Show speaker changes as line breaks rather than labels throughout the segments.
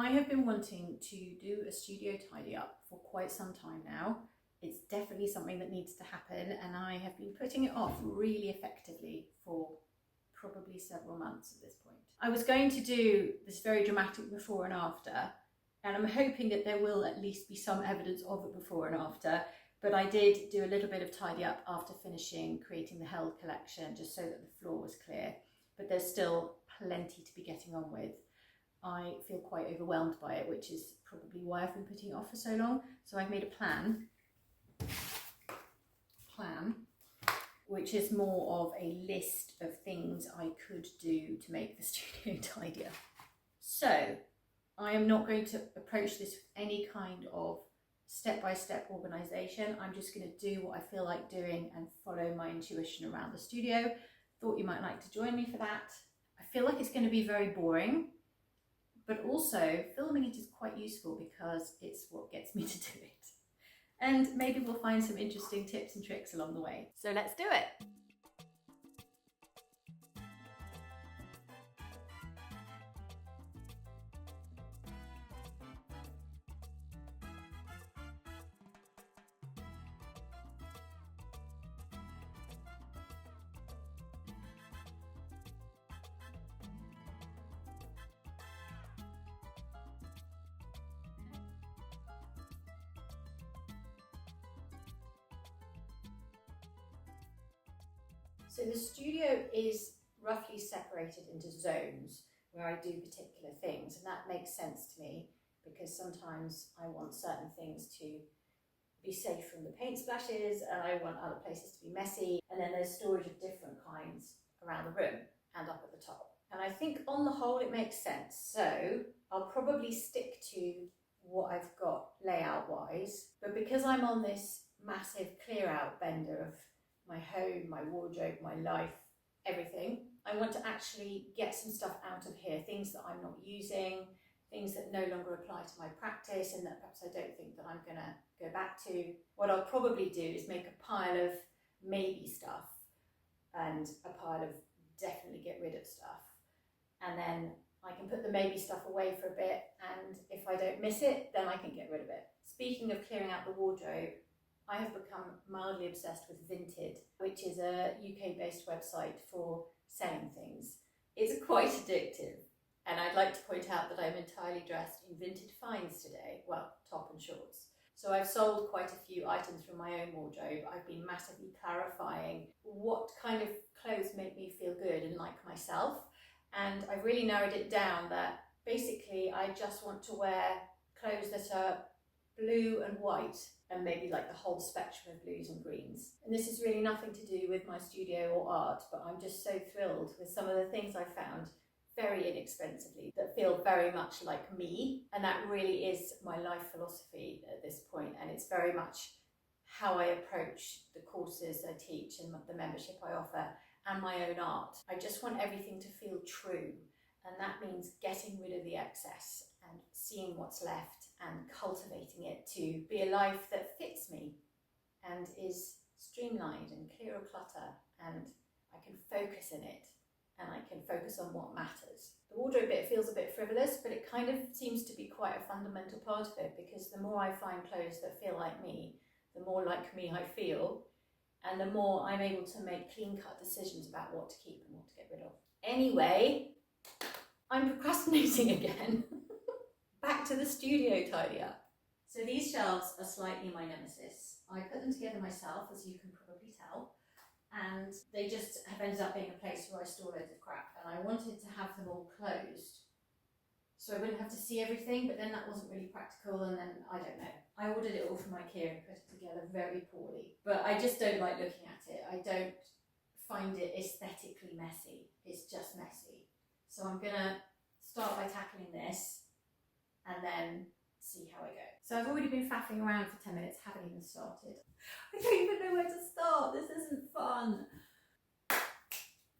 I have been wanting to do a studio tidy up for quite some time now. It's definitely something that needs to happen, and I have been putting it off really effectively for probably several months at this point. I was going to do this very dramatic before and after, and I'm hoping that there will at least be some evidence of it before and after, but I did do a little bit of tidy up after finishing creating the Held collection, just so that the floor was clear, but there's still plenty to be getting on with. I feel quite overwhelmed by it, which is probably why I've been putting it off for so long. So I've made a plan, which is more of a list of things I could do to make the studio tidier. So I am not going to approach this with any kind of step-by-step organisation. I'm just going to do what I feel like doing and follow my intuition around the studio. Thought you might like to join me for that. I feel like it's going to be very boring, but also filming it is quite useful because it's what gets me to do it. And maybe we'll find some interesting tips and tricks along the way. So let's do it. So the studio is roughly separated into zones where I do particular things, and that makes sense to me because sometimes I want certain things to be safe from the paint splashes and I want other places to be messy, and then there's storage of different kinds around the room and up at the top. And I think on the whole it makes sense, so I'll probably stick to what I've got layout wise, but because I'm on this massive clear out bender of my home, my wardrobe, my life, everything, I want to actually get some stuff out of here, things that I'm not using, things that no longer apply to my practice and that perhaps I don't think that I'm gonna go back to. What I'll probably do is make a pile of maybe stuff and a pile of definitely get rid of stuff, and then I can put the maybe stuff away for a bit, and if I don't miss it, then I can get rid of it. Speaking of clearing out the wardrobe, I have become mildly obsessed with Vinted, which is a UK-based website for selling things. It's quite addictive, and I'd like to point out that I'm entirely dressed in vintage finds today, well, top and shorts. So I've sold quite a few items from my own wardrobe. I've been massively clarifying what kind of clothes make me feel good and like myself, and I've really narrowed it down that basically I just want to wear clothes that are blue and white, and maybe like the whole spectrum of blues and greens. And this is really nothing to do with my studio or art, but I'm just so thrilled with some of the things I found very inexpensively that feel very much like me. And that really is my life philosophy at this point, and it's very much how I approach the courses I teach and the membership I offer and my own art. I just want everything to feel true, and that means getting rid of the excess and seeing what's left and cultivating it to be a life that fits me and is streamlined and clear of clutter, and I can focus in it and I can focus on what matters. The wardrobe bit feels a bit frivolous, but it kind of seems to be quite a fundamental part of it, because the more I find clothes that feel like me, the more like me I feel, and the more I'm able to make clean-cut decisions about what to keep and what to get rid of. Anyway, I'm procrastinating again. Back to the studio tidy up. So these shelves are slightly my nemesis. I put them together myself, as you can probably tell, and they just have ended up being a place where I store loads of crap, and I wanted to have them all closed so I wouldn't have to see everything, but then that wasn't really practical, and then I don't know. I ordered it all from IKEA and put it together very poorly, but I just don't like looking at it. I don't find it aesthetically messy. It's just messy. So I'm gonna start by tackling this and then see how I go. So I've already been faffing around for 10 minutes, haven't even started. I don't even know where to start, this isn't fun.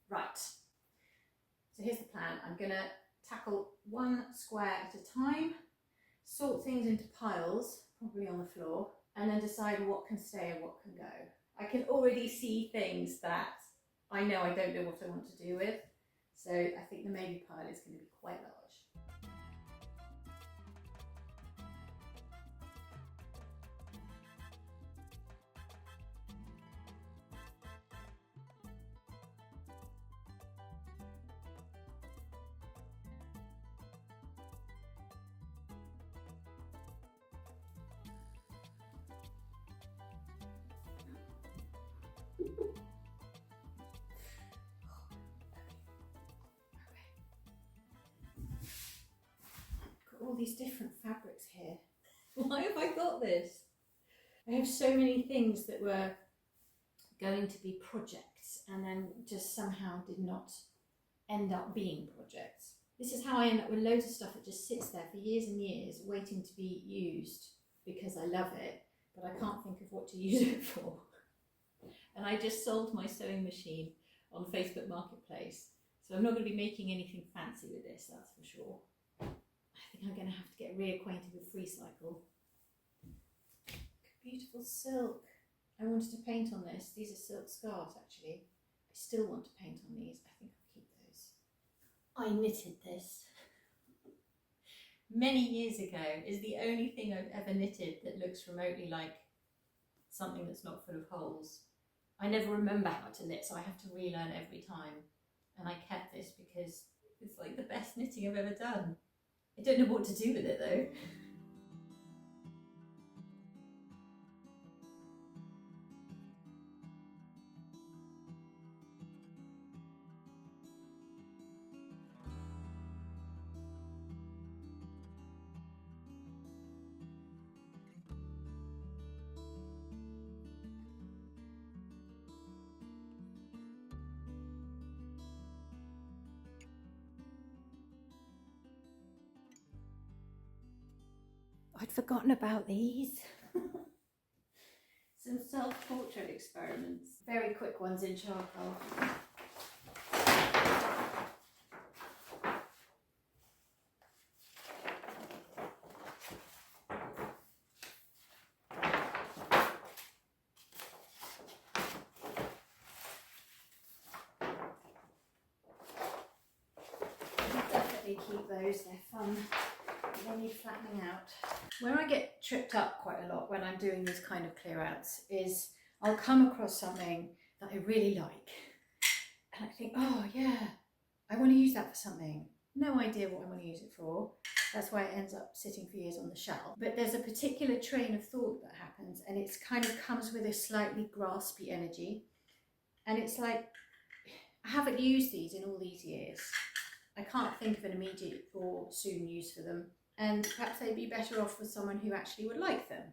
Right, so here's the plan. I'm gonna tackle one square at a time, sort things into piles, probably on the floor, and then decide what can stay and what can go. I can already see things that I know I don't know what I want to do with, so I think the maybe pile is going to be quite large. these different fabrics here. Why have I got this? I have so many things that were going to be projects and then just somehow did not end up being projects. This is how I end up with loads of stuff that just sits there for years and years waiting to be used because I love it, but I can't think of what to use it for. And I just sold my sewing machine on Facebook Marketplace, so I'm not going to be making anything fancy with this, that's for sure. I think I'm going to have to get reacquainted with FreeCycle. Beautiful silk. I wanted to paint on this. These are silk scarves, actually. I still want to paint on these. I think I'll keep those. I knitted this many years ago. It's the only thing I've ever knitted that looks remotely like something that's not full of holes. I never remember how to knit, so I have to relearn every time. And I kept this because it's like the best knitting I've ever done. I don't know what to do with it though. I'd forgotten about these. Some self-portrait experiments. Very quick ones in charcoal. Definitely keep those, they're fun. They need flattening out. Where I get tripped up quite a lot when I'm doing these kind of clear outs is I'll come across something that I really like and I think, oh yeah, I want to use that for something. No idea what I want to use it for. That's why it ends up sitting for years on the shelf. But there's a particular train of thought that happens and it's kind of comes with a slightly graspy energy. And it's like, I haven't used these in all these years. I can't think of an immediate or soon use for them. And perhaps they'd be better off with someone who actually would like them.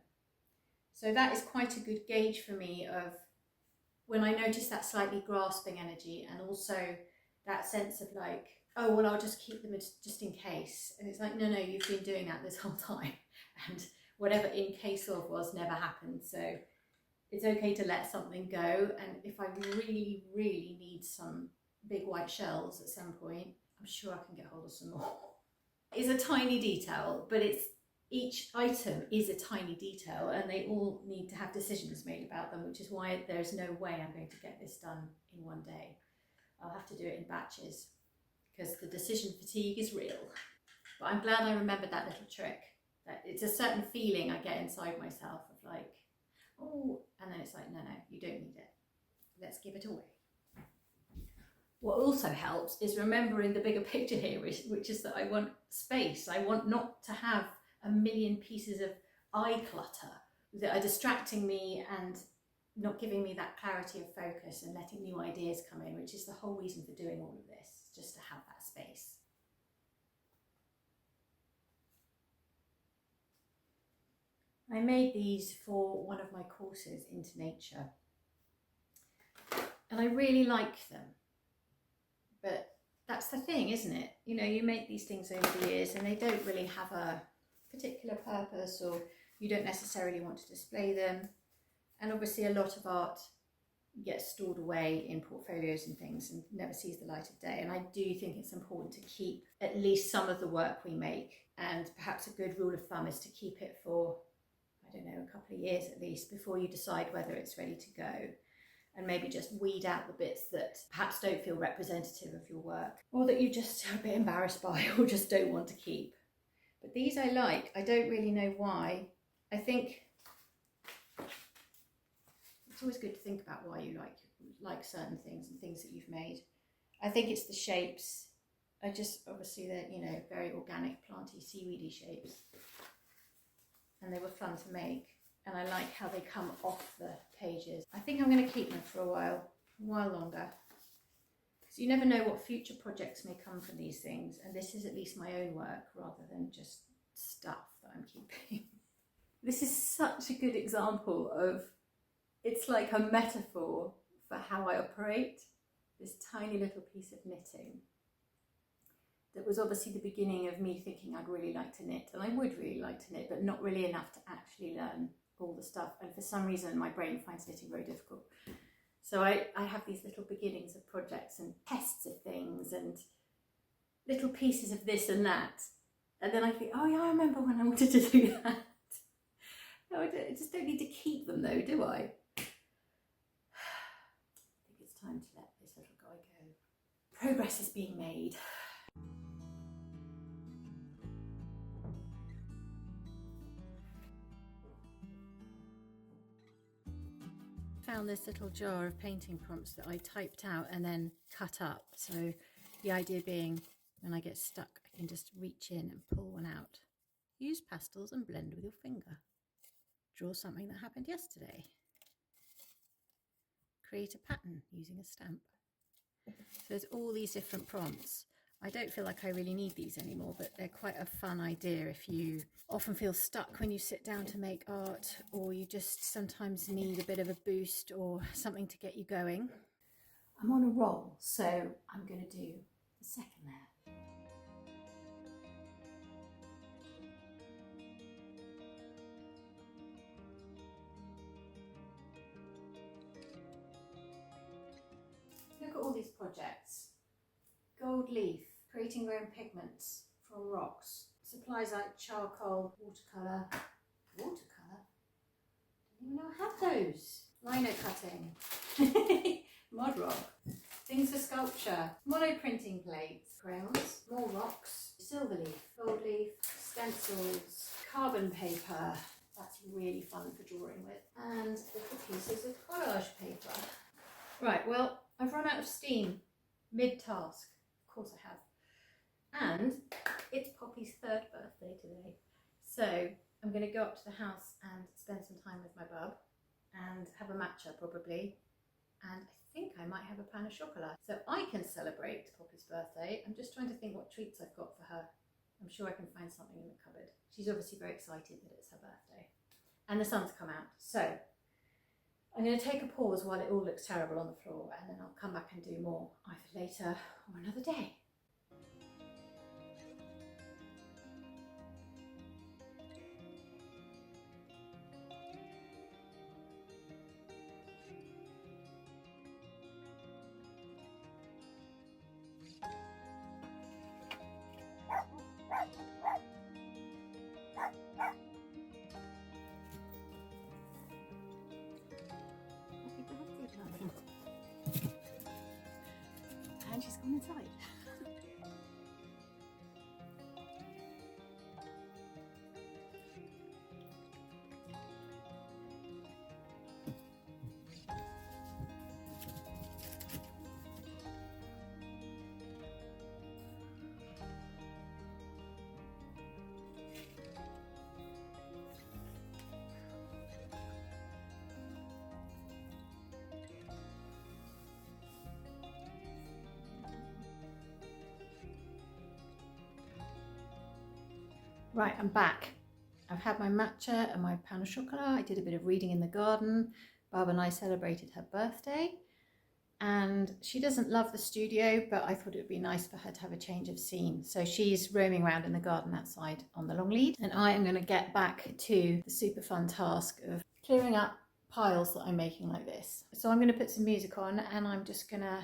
So that is quite a good gauge for me of when I notice that slightly grasping energy and also that sense of like, oh, well, I'll just keep them just in case. And it's like, no, you've been doing that this whole time. And whatever in case of was never happened. So it's okay to let something go. And if I really, really need some big white shells at some point, I'm sure I can get hold of some more. It's a tiny detail, but each item is a tiny detail and they all need to have decisions made about them, which is why there's no way I'm going to get this done in one day. I'll have to do it in batches because the decision fatigue is real. But I'm glad I remembered that little trick. That it's a certain feeling I get inside myself of like, oh, and then it's like, no, you don't need it. Let's give it away. What also helps is remembering the bigger picture here, which is that I want space. I want not to have a million pieces of eye clutter that are distracting me and not giving me that clarity of focus and letting new ideas come in, which is the whole reason for doing all of this, just to have that space. I made these for one of my courses, Into Nature, and I really like them. But that's the thing, isn't it? You know, you make these things over the years and they don't really have a particular purpose or you don't necessarily want to display them. And obviously a lot of art gets stored away in portfolios and things and never sees the light of day. And I do think it's important to keep at least some of the work we make. And perhaps a good rule of thumb is to keep it for, I don't know, a couple of years at least before you decide whether it's ready to go. And maybe just weed out the bits that perhaps don't feel representative of your work or that you just are a bit embarrassed by or just don't want to keep. But these I like. I don't really know why. I think it's always good to think about why you like certain things and things that you've made. I think it's the shapes. I just, obviously they're, you know, very organic, planty, seaweedy shapes. And they were fun to make. And I like how they come off the pages. I think I'm going to keep them for a while longer. Because you never know what future projects may come from these things. And this is at least my own work rather than just stuff that I'm keeping. This is such a good example of, it's like a metaphor for how I operate. This tiny little piece of knitting that was obviously the beginning of me thinking I'd really like to knit, and I would really like to knit, but not really enough to actually learn all the stuff. And for some reason, my brain finds knitting very difficult. So I have these little beginnings of projects and tests of things and little pieces of this and that. And then I think, oh yeah, I remember when I wanted to do that. No, I just don't need to keep them though, do I? I think it's time to let this little guy go. Progress is being made. Found this little jar of painting prompts that I typed out and then cut up. So the idea being, when I get stuck, I can just reach in and pull one out. Use pastels and blend with your finger. Draw something that happened yesterday. Create a pattern using a stamp. So there's all these different prompts. I don't feel like I really need these anymore, but they're quite a fun idea if you often feel stuck when you sit down to make art, or you just sometimes need a bit of a boost or something to get you going. I'm on a roll, so I'm going to do the second layer. Look at all these projects. Gold leaf, creating your own pigments from rocks. Supplies like charcoal, watercolour. Watercolour? Didn't even know I had those. Lino cutting. Mod rock. Things for sculpture. Monoprinting plates. Crayons. More rocks. Silver leaf. Gold leaf. Stencils. Carbon paper. That's really fun for drawing with. And little pieces of collage paper. Right, well, I've run out of steam mid-task. Of course I have. And it's Poppy's 3rd birthday today. So I'm going to go up to the house and spend some time with my bub and have a matcha probably. And I think I might have a pan of chocolat. So I can celebrate Poppy's birthday. I'm just trying to think what treats I've got for her. I'm sure I can find something in the cupboard. She's obviously very excited that it's her birthday. And the sun's come out. So I'm going to take a pause while it all looks terrible on the floor, and then I'll come back and do more either later or another day. And she's gone inside. Right, I'm back. I've had my matcha and my pan of chocolat. I did a bit of reading in the garden. Barb and I celebrated her birthday. And she doesn't love the studio, but I thought it would be nice for her to have a change of scene. So she's roaming around in the garden outside on the long lead. And I am going to get back to the super fun task of clearing up piles that I'm making like this. So I'm going to put some music on and I'm just going to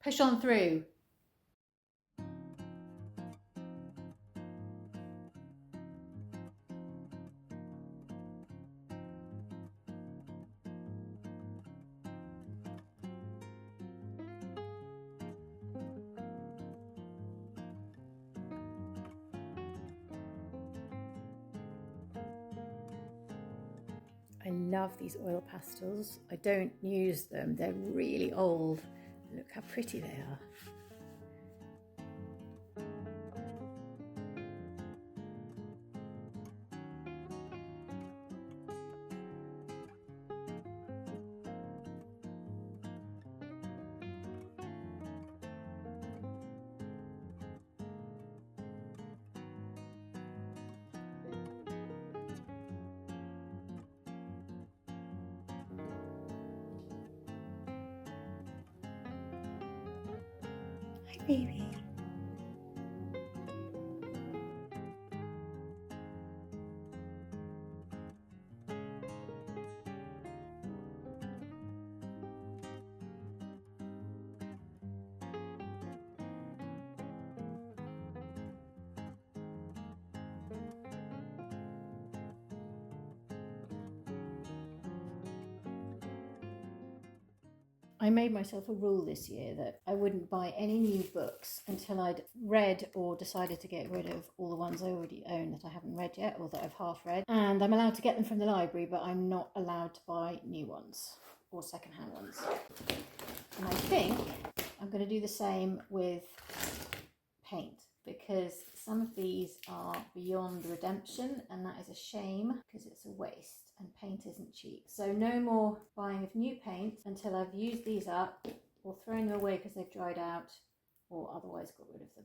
push on through. I love these oil pastels. I don't use them, they're really old. Look how pretty they are. Hi, baby. I made myself a rule this year that I wouldn't buy any new books until I'd read or decided to get rid of all the ones I already own that I haven't read yet or that I've half read. And I'm allowed to get them from the library, but I'm not allowed to buy new ones or secondhand ones. And I think I'm going to do the same with paint, because some of these are beyond redemption, and that is a shame because it's a waste and paint isn't cheap. So no more buying of new paint until I've used these up or thrown them away because they've dried out or otherwise got rid of them.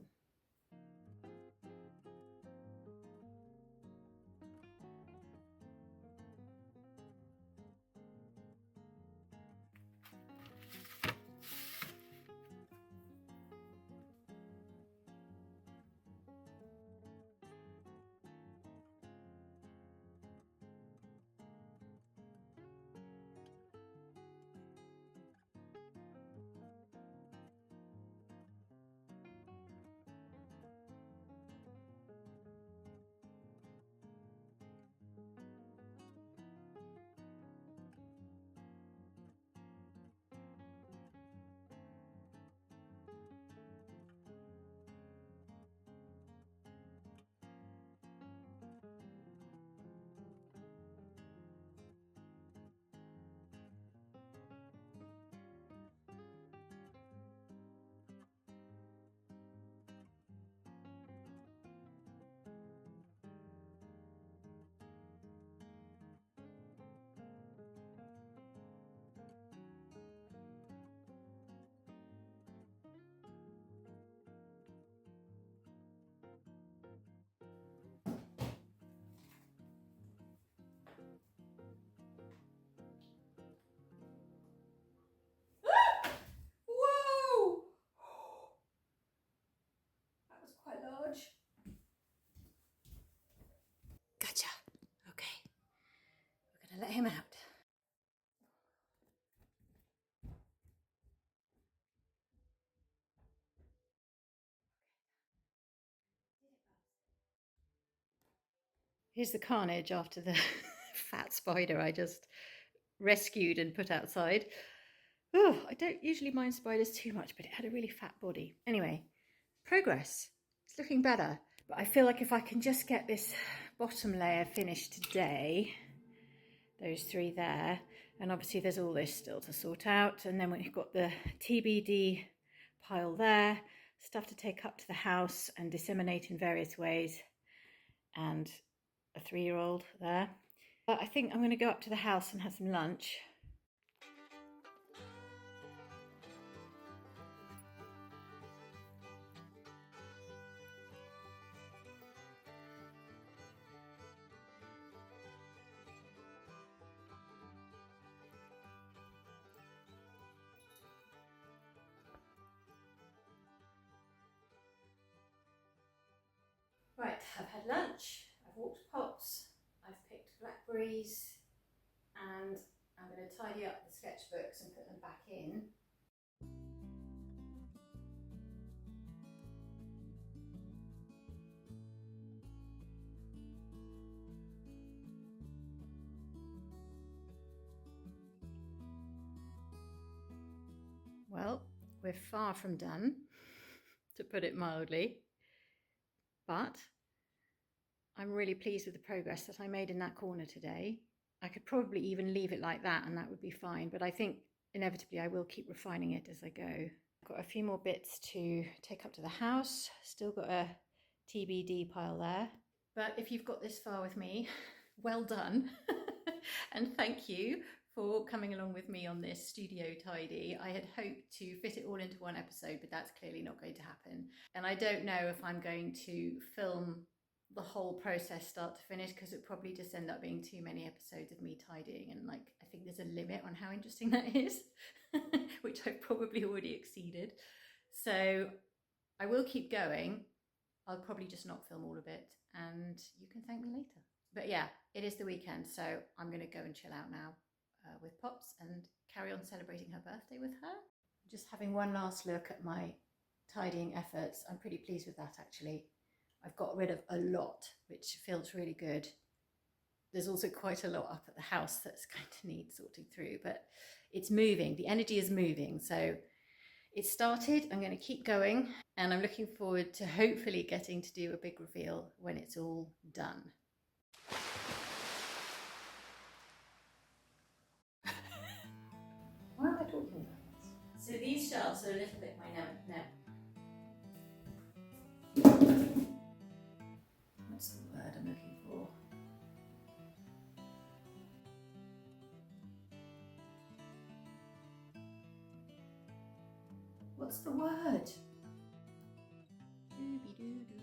Whoa! That was quite large. Gotcha. Okay. We're going to let him out. Here's the carnage after the fat spider I just rescued and put outside. Oh, I don't usually mind spiders too much, but it had a really fat body. Anyway, progress. It's looking better. But I feel like if I can just get this bottom layer finished today, those three there, and obviously there's all this still to sort out, and then we've got the TBD pile there, stuff to take up to the house and disseminate in various ways, and a 3-year-old there. I think I'm going to go up to the house and have some lunch. Right, I've had lunch, I've walked pots, I've picked blackberries, and I'm going to tidy up the sketchbooks and put them back in. Well, we're far from done, to put it mildly, but I'm really pleased with the progress that I made in that corner today. I could probably even leave it like that and that would be fine, but I think inevitably I will keep refining it as I go. I've got a few more bits to take up to the house, still got a TBD pile there. But if you've got this far with me, well done. And thank you for coming along with me on this studio tidy. I had hoped to fit it all into one episode, but that's clearly not going to happen. And I don't know if I'm going to film the whole process start to finish, because it probably just end up being too many episodes of me tidying, and like I think there's a limit on how interesting that is, which I've probably already exceeded. So I will keep going. I'll probably just not film all of it, and you can thank me later. But yeah, it is the weekend, so I'm going to go and chill out now with Pops and carry on celebrating her birthday with her. Just having one last look at my tidying efforts. I'm pretty pleased with that, actually. I've got rid of a lot, which feels really good. There's also quite a lot up at the house that's going to need sorting through, but it's moving. The energy is moving. So it started, I'm going to keep going, and I'm looking forward to hopefully getting to do a big reveal when it's all done. Why am I talking about this? So these shelves are a little bit my what's the word I'm looking for? What's the word? Dooby doo doo.